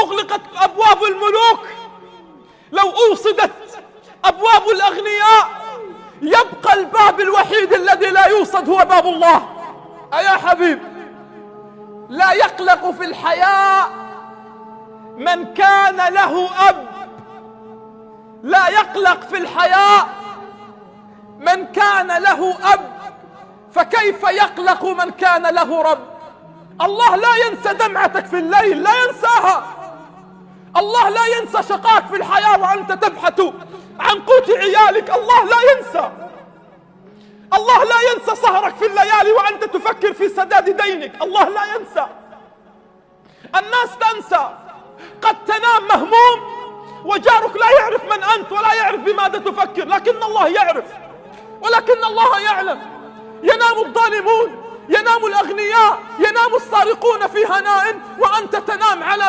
أغلقت أبواب الملوك، لو أوصدت أبواب الأغنياء، يبقى الباب الوحيد الذي لا يوصد هو باب الله. أيا حبيب، لا يقلق في الحياة من كان له أب، لا يقلق في الحياة من كان له أب، فكيف يقلق من كان له رب؟ الله لا ينسى دمعتك في الليل، لا ينساها. الله لا ينسى شقاك في الحياة وأنت تبحث عن قوت عيالك، الله لا ينسى. الله لا ينسى سهرك في الليالي وأنت تفكر في سداد دينك، الله لا ينسى. الناس تنسى، قد تنام مهموم وجارك لا يعرف من أنت ولا يعرف بماذا تفكر، لكن الله يعرف، ولكن الله يعلم. ينام الظالمون، ينام الأغنياء، ينام السارقون في هناء، وأنت تنام على